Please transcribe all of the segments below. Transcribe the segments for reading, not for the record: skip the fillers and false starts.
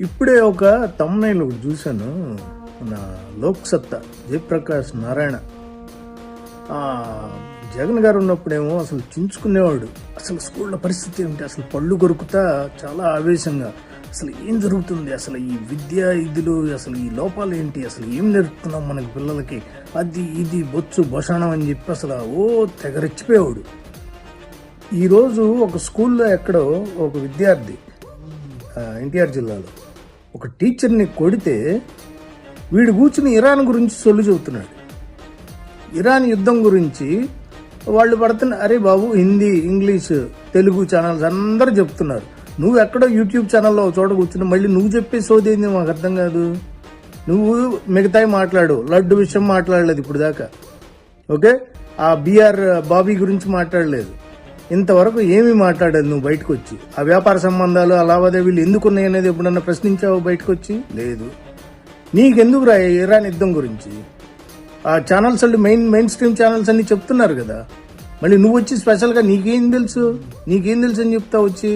ఇప్పుడే ఒక తమ్ముళ్ళు చూశాను. మన లోక్సత్తా జయప్రకాష్ నారాయణ జగన్ గారు ఉన్నప్పుడేమో అసలు చించుకునేవాడు. అసలు స్కూళ్ళ పరిస్థితి ఏమిటి, అసలు పళ్ళు కొరుకుతా చాలా ఆవేశంగా అసలు ఏం జరుగుతుంది, అసలు ఈ విద్యా ఇదులు, అసలు ఈ లోపాలు ఏంటి, అసలు ఏం నేర్పుతున్నాం మనకి పిల్లలకి, అది ఇది బొచ్చు భోషణం అని చెప్పి అసలు తెగరెచ్చిపోయేవాడు. ఈరోజు ఒక స్కూల్లో ఎక్కడో ఒక విద్యార్థి ఎన్టీఆర్ జిల్లాలో ఒక టీచర్ని కొడితే వీడు కూర్చుని ఇరాన్ గురించి సొల్లు చెబుతున్నాడు. ఇరాన్ యుద్ధం గురించి వాళ్ళు పడుతున్న, అరే బాబు హిందీ ఇంగ్లీష్ తెలుగు ఛానల్స్ అందరూ చెప్తున్నారు, నువ్వు ఎక్కడో యూట్యూబ్ ఛానల్లో చోట కూర్చుని మళ్ళీ నువ్వు చెప్పే సోదేంది మాకు అర్థం కాదు. నువ్వు మిగతాయి మాట్లాడు, లడ్డు విషయం మాట్లాడలేదు ఇప్పుడు దాకా, ఓకే, ఆ బీఆర్ బాబీ గురించి మాట్లాడలేదు, ఇంతవరకు ఏమీ మాట్లాడలేదు నువ్వు బయటకు వచ్చి. ఆ వ్యాపార సంబంధాలు ఆ లావాదేవీలు ఎందుకున్నాయి అనేది ఎప్పుడన్నా ప్రశ్నించావు బయటకు వచ్చి? లేదు. నీకెందుకు రా ఇరాన్ యుద్ధం గురించి? ఆ ఛానల్స్ వాళ్ళు మెయిన్ స్ట్రీమ్ ఛానల్స్ అన్ని చెప్తున్నారు కదా, మళ్ళీ నువ్వు వచ్చి స్పెషల్గా నీకేం తెలుసు అని చెప్తావు వచ్చి?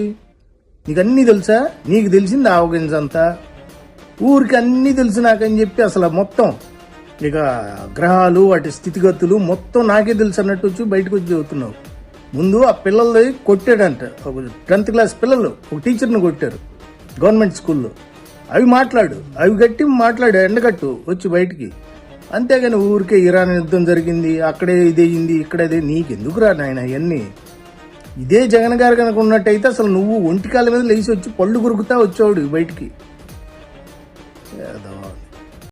నీకు అన్నీ తెలుసా? నీకు తెలిసింది ఆవగించంతా, ఊరికి అన్నీ తెలుసు నాకని చెప్పి అసలు మొత్తం ఇక గ్రహాలు వాటి స్థితిగతులు మొత్తం నాకే తెలుసు అన్నట్టు వచ్చి బయటకు వచ్చి చెబుతున్నావు. ముందు ఆ పిల్లల్ని కొట్టాడంట, ఒక 10th క్లాస్ పిల్లలు ఒక టీచర్ని కొట్టారు గవర్నమెంట్ స్కూల్లో. అవి గట్టి మాట్లాడు, ఎండగట్టు వచ్చి బయటికి. అంతేగాని ఊరికే ఇరాన్ యుద్ధం జరిగింది, అక్కడే ఇదేయింది, ఇక్కడే నీకెందుకు రా నాయన అవన్నీ? ఇదే జగన్ గారు కనుక ఉన్నట్టయితే అసలు నువ్వు ఒంటికాల మీద లేచి వచ్చి పళ్ళు కొరుకుతా వచ్చేవాడు బయటికి.